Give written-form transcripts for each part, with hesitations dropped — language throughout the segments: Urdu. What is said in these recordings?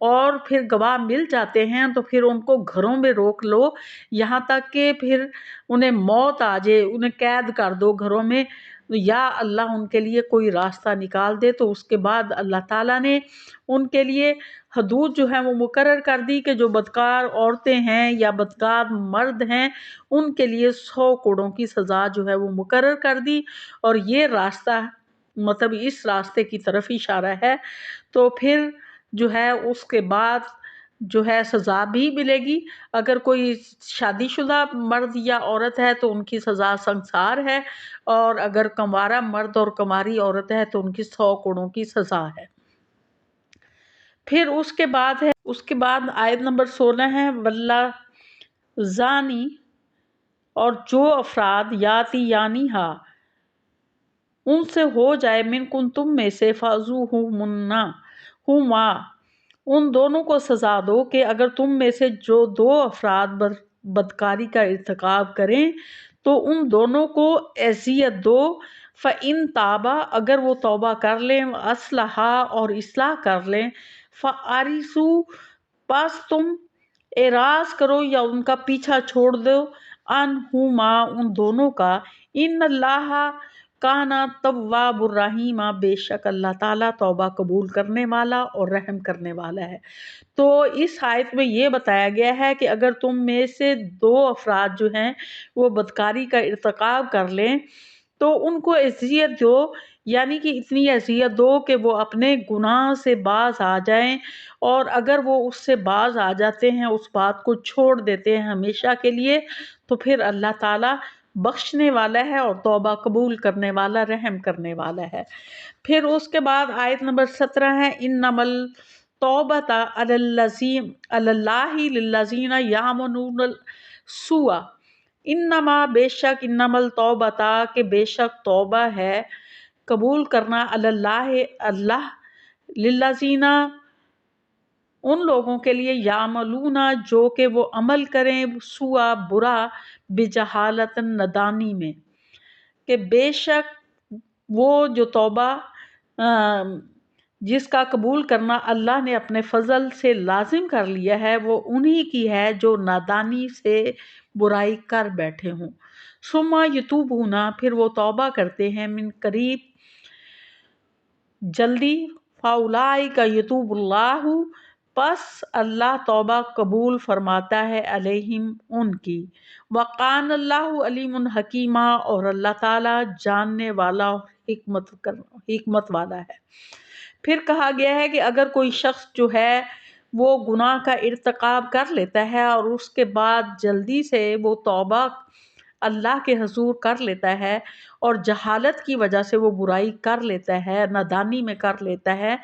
اور پھر گواہ مل جاتے ہیں تو پھر ان کو گھروں میں روک لو یہاں تک کہ پھر انہیں موت آ جائے، انہیں قید کر دو گھروں میں، یا اللہ ان کے لیے کوئی راستہ نکال دے۔ تو اس کے بعد اللہ تعالیٰ نے ان کے لیے حدود جو ہیں وہ مقرر کر دی کہ جو بدکار عورتیں ہیں یا بدکار مرد ہیں ان کے لیے 100 کوڑوں کی سزا جو ہے وہ مقرر کر دی، اور یہ راستہ مطلب اس راستے کی طرف اشارہ ہے۔ تو پھر جو ہے اس کے بعد جو ہے سزا بھی ملے گی۔ اگر کوئی شادی شدہ مرد یا عورت ہے تو ان کی سزا سنگسار ہے، اور اگر کنوارا مرد اور کنواری عورت ہے تو ان کی 100 کوڑوں کی سزا ہے۔ پھر اس کے بعد آیت نمبر 16 ہے واللہ زانی، اور جو افراد یاتی یعنی ہا ان سے ہو جائے منکم تم میں سے فاذوہما ان دونوں کو سزا دو کہ اگر تم میں سے جو 2 افراد بدکاری کا ارتکاب کریں تو ان دونوں کو اذیت دو، فَإِن تابا اگر وہ توبہ کر لیں، اصلحا اور اصلاح کر لیں، فَأَرِسُوا پس تم اعراض کرو یا ان کا پیچھا چھوڑ دو، عنہما ان دونوں کا، ان اللہ کانا تواب الرحیم بے شک اللہ تعالیٰ توبہ قبول کرنے والا اور رحم کرنے والا ہے۔ تو اس آیت میں یہ بتایا گیا ہے کہ اگر تم میں سے 2 افراد جو ہیں وہ بدکاری کا ارتکاب کر لیں تو ان کو اذیت دو، یعنی کہ اتنی اذیت دو کہ وہ اپنے گناہ سے باز آ جائیں، اور اگر وہ اس سے باز آ جاتے ہیں، اس بات کو چھوڑ دیتے ہیں ہمیشہ کے لیے، تو پھر اللہ تعالیٰ بخشنے والا ہے اور توبہ قبول کرنے والا، رحم کرنے والا ہے۔ پھر اس کے بعد آیت نمبر 17 ہے انما التوبۃ علی اللہ للذین یعملون السوء، انما بے شک، انما التوبۃ کہ بے شک توبہ ہے، قبول کرنا، علی اللہ للذین ان لوگوں کے لیے، یعملون جو کہ وہ عمل کریں، سوء برا، بجہالت نادانی میں، کہ بے شک وہ جو توبہ جس کا قبول کرنا اللہ نے اپنے فضل سے لازم کر لیا ہے وہ انہی کی ہے جو نادانی سے برائی کر بیٹھے ہوں۔ ثم یتوبون پھر وہ توبہ کرتے ہیں، من قریب جلدی، فاولئک یتوب اللہ پس اللہ توبہ قبول فرماتا ہے، علیہم ان کی، وقان اللہ علیم حکیمہ اور اللہ تعالیٰ جاننے والا اور حکمت والا ہے۔ پھر کہا گیا ہے کہ اگر کوئی شخص جو ہے وہ گناہ کا ارتکاب کر لیتا ہے اور اس کے بعد جلدی سے وہ توبہ اللہ کے حضور کر لیتا ہے اور جہالت کی وجہ سے وہ برائی کر لیتا ہے، نادانی میں کر لیتا ہے،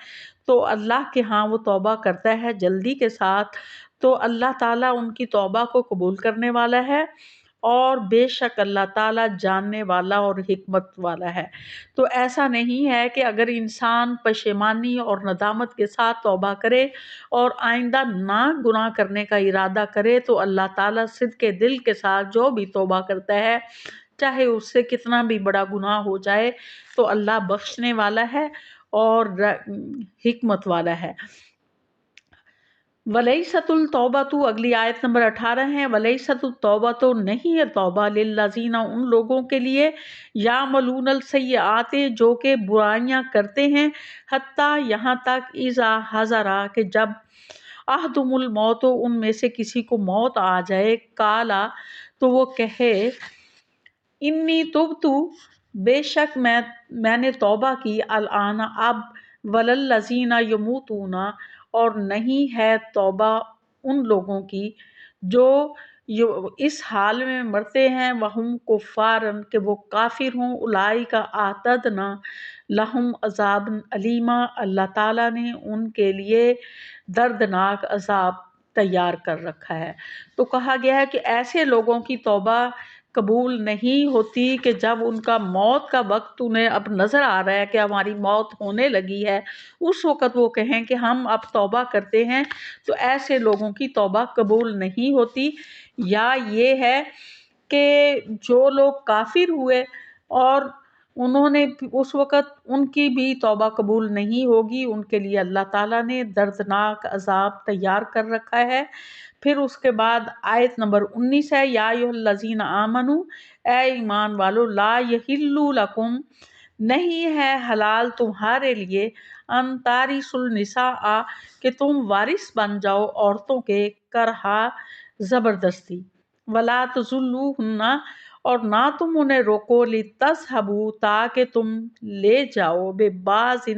تو اللہ کے ہاں وہ توبہ کرتا ہے جلدی کے ساتھ، تو اللہ تعالیٰ ان کی توبہ کو قبول کرنے والا ہے، اور بے شک اللہ تعالیٰ جاننے والا اور حکمت والا ہے۔ تو ایسا نہیں ہے کہ اگر انسان پشیمانی اور ندامت کے ساتھ توبہ کرے اور آئندہ نہ گناہ کرنے کا ارادہ کرے تو اللہ تعالیٰ صدق دل کے ساتھ جو بھی توبہ کرتا ہے، چاہے اس سے کتنا بھی بڑا گناہ ہو جائے، تو اللہ بخشنے والا ہے اور حکمت والا ہے۔ وَلَيْسَتُ التَّوْبَةُ اگلی آیت نمبر 18 ہے، وَلَيْسَتُ التَّوْبَةُ نہیں ہے توبہ للذین ان لوگوں کے لیے، یعملون السیئات جو کہ برائیاں کرتے ہیں، حتیٰ یہاں تک، اذا حضر کہ جب، احدہم الموت ان میں سے کسی کو موت آ جائے، کالا تو وہ کہے، انی تبت بے شک میں نے توبہ کی، الآن اب، وللذین یموتون اور نہیں ہے توبہ ان لوگوں کی جو اس حال میں مرتے ہیں، وہم کفارن کہ وہ کافر ہوں، اولئک اعتدنا لہم عذاب علیما اللہ تعالیٰ نے ان کے لیے دردناک عذاب تیار کر رکھا ہے۔ تو کہا گیا ہے کہ ایسے لوگوں کی توبہ قبول نہیں ہوتی کہ جب ان کا موت کا وقت انہیں اب نظر آ رہا ہے کہ ہماری موت ہونے لگی ہے، اس وقت وہ کہیں کہ ہم اب توبہ کرتے ہیں، تو ایسے لوگوں کی توبہ قبول نہیں ہوتی۔ یا یہ ہے کہ جو لوگ کافر ہوئے اور انہوں نے اس وقت ان کی بھی توبہ قبول نہیں ہوگی، ان کے لیے اللہ تعالیٰ نے دردناک عذاب تیار کر رکھا ہے۔ پھر اس کے بعد آیت نمبر 19 ہے، یا ایھا الذین آمنو، اے ایمان والو، لا یحل لکم، نہیں ہے حلال تمہارے لیے، ان تارثوا النساء، کہ تم وارث بن جاؤ عورتوں کے، کرہا، زبردستی، ولا تذلوہن، اور نہ تم انہیں روکو، لتذہبوا، تاکہ تم لے جاؤ، ببعض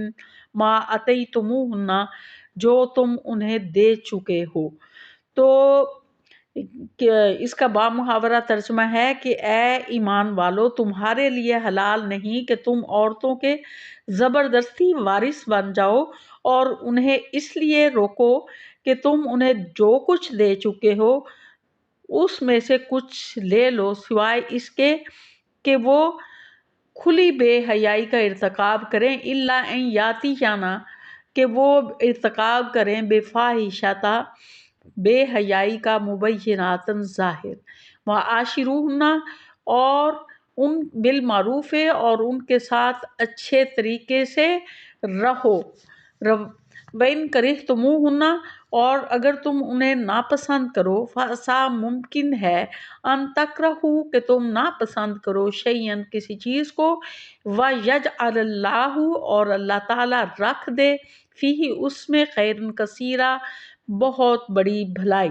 ما اتیتموہن، جو تم انہیں دے چکے ہو۔ تو اس کا بامحاورہ ترجمہ ہے کہ اے ایمان والو، تمہارے لیے حلال نہیں کہ تم عورتوں کے زبردستی وارث بن جاؤ، اور انہیں اس لیے روکو کہ تم انہیں جو کچھ دے چکے ہو اس میں سے کچھ لے لو، سوائے اس کے کہ وہ کھلی بے حیائی کا ارتکاب کریں، الا ان یاتینہ، کہ وہ ارتکاب کریں، بفاحشۃ، بے حیائی کا، مبینات، ظاہر، وعاشروہن، اور ان بالمعروف، اور ان کے ساتھ اچھے طریقے سے رہو، وَإِن كَرِهْتُمُوهُنَّ، اور اگر تم انہیں ناپسند کرو، فَعَسَىٰ، ممکن ہے، ان تکرہوا، کہ تم ناپسند کرو، شیئن، کسی چیز کو، وَيَجْعَلَ اللَّهُ، اور اللہ تعالیٰ رکھ دے، فیہ، اس میں، خیرن کثیرا، بہت بڑی بھلائی۔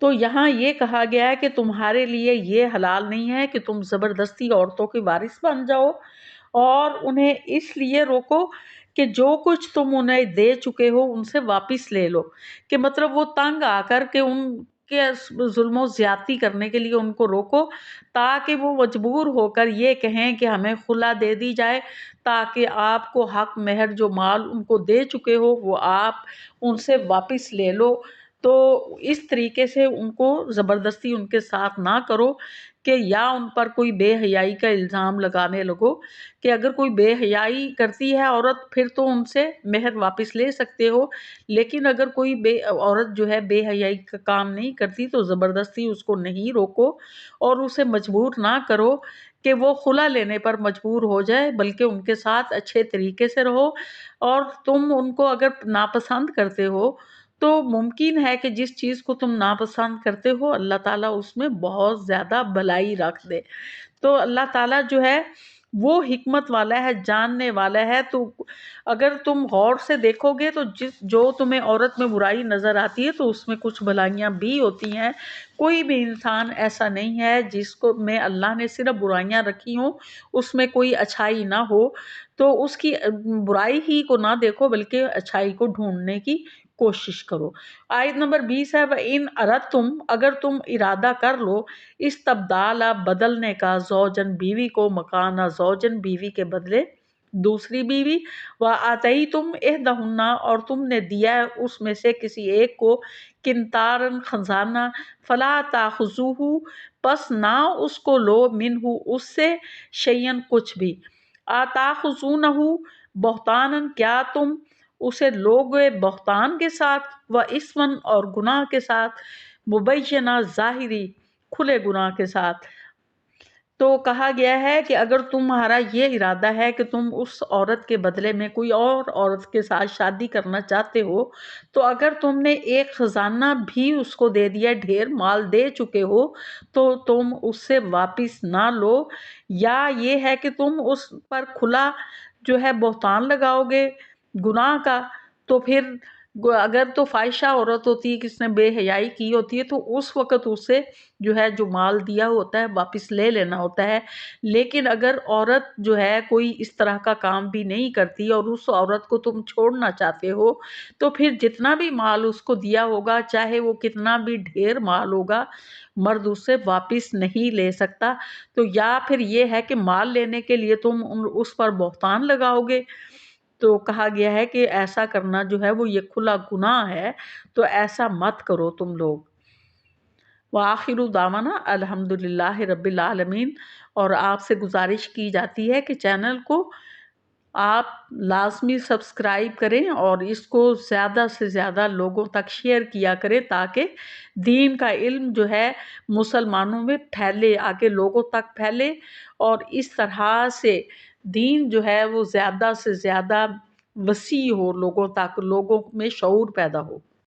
تو یہاں یہ کہا گیا ہے کہ تمہارے لیے یہ حلال نہیں ہے کہ تم زبردستی عورتوں کے وارث بن جاؤ، اور انہیں اس لیے روکو کہ جو کچھ تم انہیں دے چکے ہو ان سے واپس لے لو، کہ مطلب وہ تنگ آ کر کے ان کے ظلم و زیادتی کرنے کے لیے ان کو روکو، تاکہ وہ مجبور ہو کر یہ کہیں کہ ہمیں خلا دے دی جائے، تاکہ آپ کو حق مہر جو مال ان کو دے چکے ہو وہ آپ ان سے واپس لے لو۔ تو اس طریقے سے ان کو زبردستی ان کے ساتھ نہ کرو، کہ یا ان پر کوئی بے حیائی کا الزام لگانے لگو، کہ اگر کوئی بے حیائی کرتی ہے عورت پھر تو ان سے مہر واپس لے سکتے ہو، لیکن اگر کوئی عورت جو ہے بے حیائی کا کام نہیں کرتی تو زبردستی اس کو نہیں روکو، اور اسے مجبور نہ کرو کہ وہ خلا لینے پر مجبور ہو جائے، بلکہ ان کے ساتھ اچھے طریقے سے رہو۔ اور تم ان کو اگر ناپسند کرتے ہو تو ممکن ہے کہ جس چیز کو تم ناپسند کرتے ہو اللہ تعالیٰ اس میں بہت زیادہ بھلائی رکھ دے۔ تو اللہ تعالیٰ جو ہے وہ حکمت والا ہے، جاننے والا ہے۔ تو اگر تم غور سے دیکھو گے تو جو تمہیں عورت میں برائی نظر آتی ہے تو اس میں کچھ بھلائیاں بھی ہوتی ہیں۔ کوئی بھی انسان ایسا نہیں ہے جس کو میں اللہ نے صرف برائیاں رکھی ہوں، اس میں کوئی اچھائی نہ ہو۔ تو اس کی برائی ہی کو نہ دیکھو بلکہ اچھائی کو ڈھونڈنے کی کوشش کرو۔ آیت نمبر 20 ہے، وَإِنْ أَرَدْتُمْ، اگر تم ارادہ کر لو، استبدال، بدلنے کا، زوجن، بیوی کو، مکانہ زوجن، بیوی کے بدلے دوسری بیوی، وَآتَيْتُمْ إِحْدَاهُنَّ، اور تم نے دیا ہے اس میں سے کسی ایک کو، قنطاراً، خزانہ، فَلَا تَأْخُذُوهُ، پس نہ اس کو لو، منہ، اس سے، شیئن، کچھ بھی، آتَأْخُذُونَهُ بہتاناً، کیا تم اسے لوگے بہتان کے ساتھ، وَإِثْمًا، اور گناہ کے ساتھ، مبینہ، ظاہری، کھلے گناہ کے ساتھ۔ تو کہا گیا ہے کہ اگر تمہارا یہ ارادہ ہے کہ تم اس عورت کے بدلے میں کوئی اور عورت کے ساتھ شادی کرنا چاہتے ہو، تو اگر تم نے ایک خزانہ بھی اس کو دے دیا، ڈھیر مال دے چکے ہو، تو تم اس سے واپس نہ لو، یا یہ ہے کہ تم اس پر کھلا جو ہے بہتان لگاؤ گے گناہ کا، تو پھر اگر تو فاحشہ عورت ہوتی ہے، کس نے بے حیائی کی ہوتی ہے، تو اس وقت اسے جو ہے جو مال دیا ہوتا ہے واپس لے لینا ہوتا ہے۔ لیکن اگر عورت جو ہے کوئی اس طرح کا کام بھی نہیں کرتی اور اس عورت کو تم چھوڑنا چاہتے ہو، تو پھر جتنا بھی مال اس کو دیا ہوگا، چاہے وہ کتنا بھی ڈھیر مال ہوگا، مرد اس سے واپس نہیں لے سکتا۔ تو یا پھر یہ ہے کہ مال لینے کے لیے تم اس پر بہتان لگاؤ گے، تو کہا گیا ہے کہ ایسا کرنا جو ہے وہ یہ کھلا گناہ ہے، تو ایسا مت کرو تم لوگ۔ وآخر دعوانا الحمدللہ رب العالمین۔ اور آپ سے گزارش کی جاتی ہے کہ چینل کو آپ لازمی سبسکرائب کریں اور اس کو زیادہ سے زیادہ لوگوں تک شیئر کیا کریں تاکہ دین کا علم جو ہے مسلمانوں میں پھیلے، آگے لوگوں تک پھیلے، اور اس طرح سے دین جو ہے وہ زیادہ سے زیادہ وسیع ہو، لوگوں تک، لوگوں میں شعور پیدا ہو۔